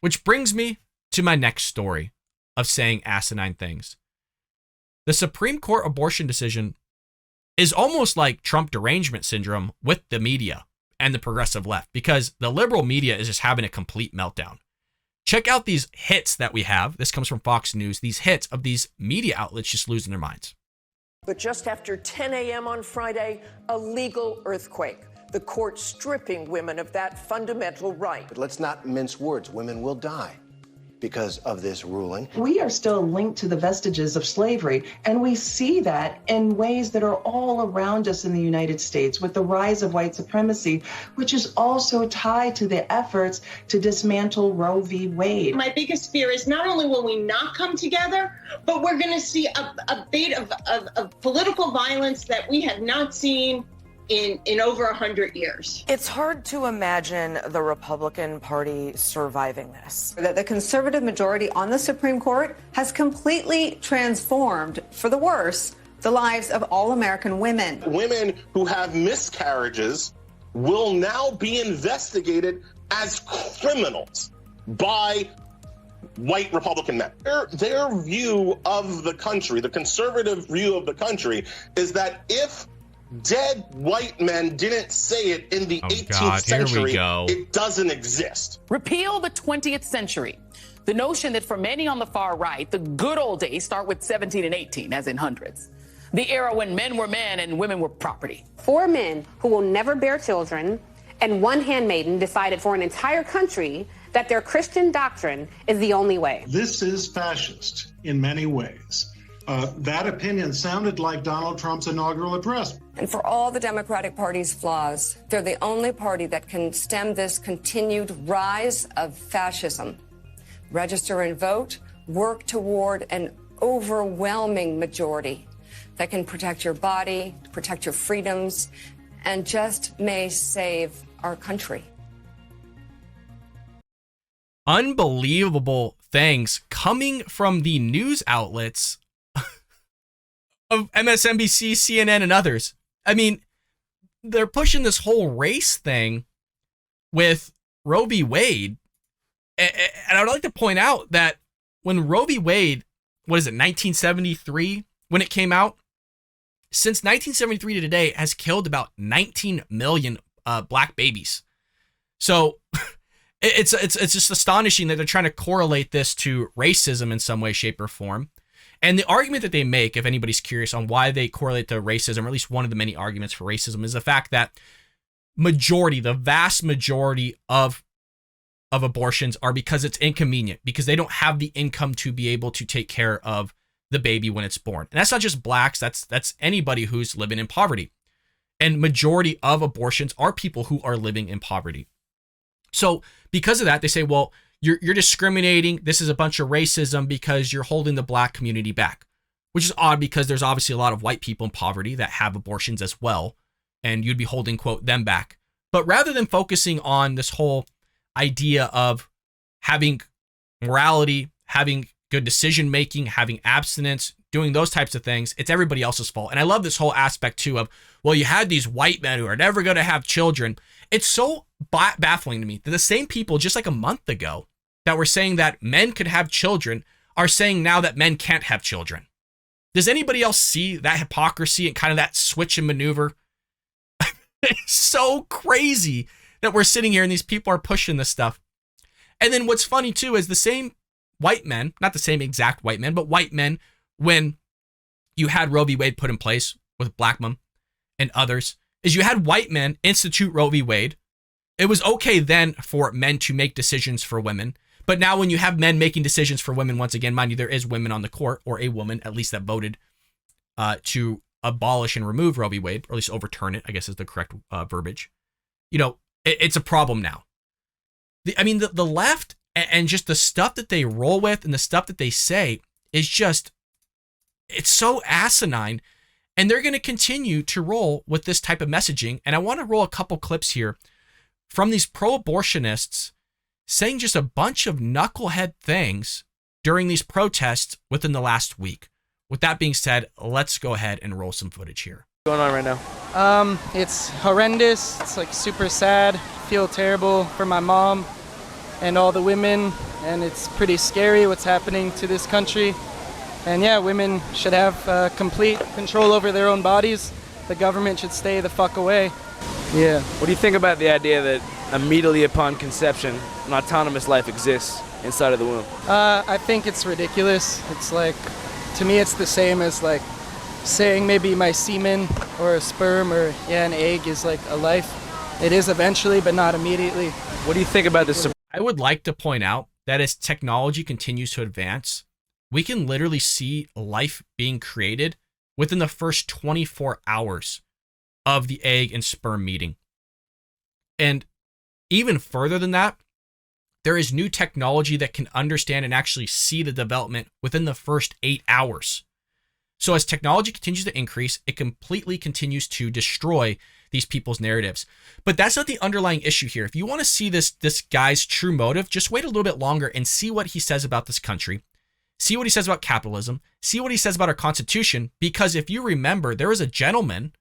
Which brings me to my next story of saying asinine things. The Supreme Court abortion decision is almost like Trump derangement syndrome with the media and the progressive left, because the liberal media is just having a complete meltdown. Check out these hits that we have. This comes from Fox News. These hits of these media outlets just losing their minds. But just after 10 a.m. on Friday, a legal earthquake. The court stripping women of that fundamental right. But let's not mince words. Women will die because of this ruling. We are still linked to the vestiges of slavery, and we see that in ways that are all around us in the United States with the rise of white supremacy, which is also tied to the efforts to dismantle Roe v. Wade. My biggest fear is not only will we not come together, but we're going to see a bit of political violence that we have not seen in over 100 years. It's hard to imagine the Republican Party surviving this. The conservative majority on the Supreme Court has completely transformed, for the worse, the lives of all American women. Women who have miscarriages will now be investigated as criminals by white Republican men. Their view of the country, the conservative view of the country, is that if dead white men didn't say it in the 18th century, it doesn't exist. Repeal the 20th century. The notion that for many on the far right, the good old days start with 17 and 18, as in hundreds. The era when men were men and women were property. 4 men who will never bear children and 1 handmaiden decided for an entire country that their Christian doctrine is the only way. This is fascist in many ways. That opinion sounded like Donald Trump's inaugural address. And for all the Democratic Party's flaws, they're the only party that can stem this continued rise of fascism. Register and vote, work toward an overwhelming majority that can protect your body, protect your freedoms, and just may save our country. Unbelievable things coming from the news outlets of MSNBC, CNN, and others. I mean, they're pushing this whole race thing with Roe v. Wade. And I would like to point out that when Roe v. Wade, 1973, when it came out, since 1973 to today, has killed about 19 million black babies. So it's just astonishing that they're trying to correlate this to racism in some way, shape, or form. And the argument that they make, if anybody's curious on why they correlate to racism, or at least one of the many arguments for racism, is the fact that the vast majority of abortions are because it's inconvenient, because they don't have the income to be able to take care of the baby when it's born. And that's not just blacks, that's anybody who's living in poverty. And majority of abortions are people who are living in poverty. So because of that, they say, well, you're discriminating. This is a bunch of racism because you're holding the black community back, which is odd because there's obviously a lot of white people in poverty that have abortions as well, and you'd be holding, quote, them back. But rather than focusing on this whole idea of having morality, having good decision making, having abstinence, doing those types of things, it's everybody else's fault. And I love this whole aspect too of, well, you had these white men who are never going to have children. It's so baffling to me that the same people just like a month ago that were saying that men could have children are saying now that men can't have children. Does anybody else see that hypocrisy and kind of that switch and maneuver? It's so crazy that we're sitting here and these people are pushing this stuff. And then what's funny too is the same white men, not the same exact white men, but white men, when you had Roe v. Wade put in place with Blackmun and others, is you had white men institute Roe v. Wade. It was okay then for men to make decisions for women. But now when you have men making decisions for women, once again, mind you, there is women on the court, or a woman at least, that voted to abolish and remove Roe v. Wade, or at least overturn it, I guess is the correct verbiage. You know, it's a problem now. The left and just the stuff that they roll with and the stuff that they say is just, it's so asinine. And they're going to continue to roll with this type of messaging. And I want to roll a couple clips here from these pro-abortionists saying just a bunch of knucklehead things during these protests within the last week. With that being said, let's go ahead and roll some footage here. What's going on right now? It's horrendous. It's like super sad. Feel terrible for my mom and all the women and it's pretty scary what's happening to this country. And yeah, women should have complete control over their own bodies. The government should stay the fuck away. Yeah. What do you think about the idea that immediately upon conception, an autonomous life exists inside of the womb? I think it's ridiculous. It's like, to me, it's the same as like saying maybe my semen or a sperm or an egg is like a life. It is eventually, but not immediately. What do you think about this? I would like to point out that as technology continues to advance, we can literally see life being created within the first 24 hours of the egg and sperm meeting. And even further than that, there is new technology that can understand and actually see the development within the first 8 hours. So as technology continues to increase, it completely continues to destroy these people's narratives. But that's not the underlying issue here. If you want to see this guy's true motive, just wait a little bit longer and see what he says about this country. See what he says about capitalism. See what he says about our Constitution. Because if you remember, there was a gentleman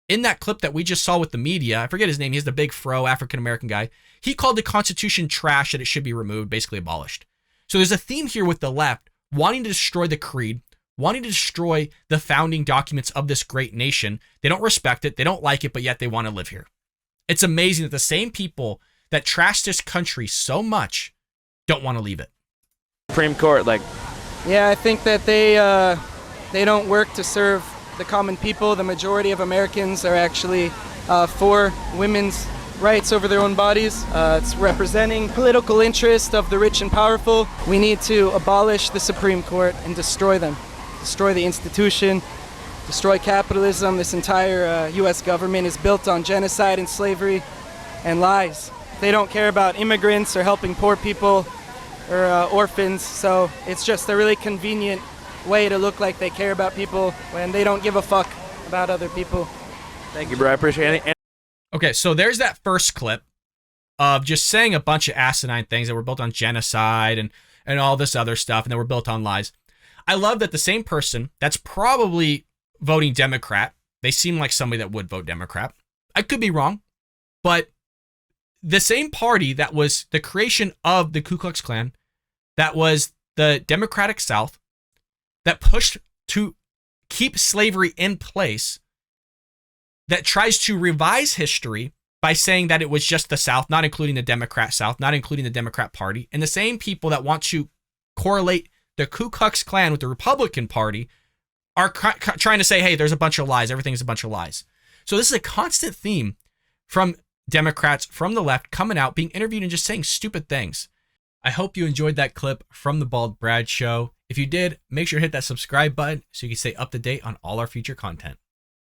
in that clip that we just saw with the media. I forget his name. He's the big fro African-American guy. He called the Constitution trash, that it should be removed, basically abolished. So there's a theme here with the left wanting to destroy the creed, wanting to destroy the founding documents of this great nation. They don't respect it. They don't like it, but yet they want to live here. It's amazing that the same people that trash this country so much don't want to leave it. Supreme Court, Yeah, I think that they don't work to serve the common people. The majority of Americans are actually for women's rights over their own bodies. It's representing political interest of the rich and powerful. We need to abolish the Supreme Court and destroy them. Destroy the institution, destroy capitalism. This entire U.S. government is built on genocide and slavery and lies. They don't care about immigrants or helping poor people or orphans, so it's just a really convenient way to look like they care about people when they don't give a fuck about other people. Thank you, bro. I appreciate it. Okay, so there's that first clip of just saying a bunch of asinine things that were built on genocide and all this other stuff, and that were built on lies. I love that the same person that's probably voting Democrat, they seem like somebody that would vote Democrat. I could be wrong, but the same party that was the creation of the Ku Klux Klan, that was the Democratic South, that pushed to keep slavery in place, that tries to revise history by saying that it was just the South, not including the Democrat South, not including the Democrat Party, and the same people that want to correlate the Ku Klux Klan with the Republican Party are trying to say, hey, there's a bunch of lies. Everything's a bunch of lies. So this is a constant theme from Democrats, from the left, coming out, being interviewed and just saying stupid things. I hope you enjoyed that clip from the Bald Brad Show. If you did, make sure to hit that subscribe button so you can stay up to date on all our future content.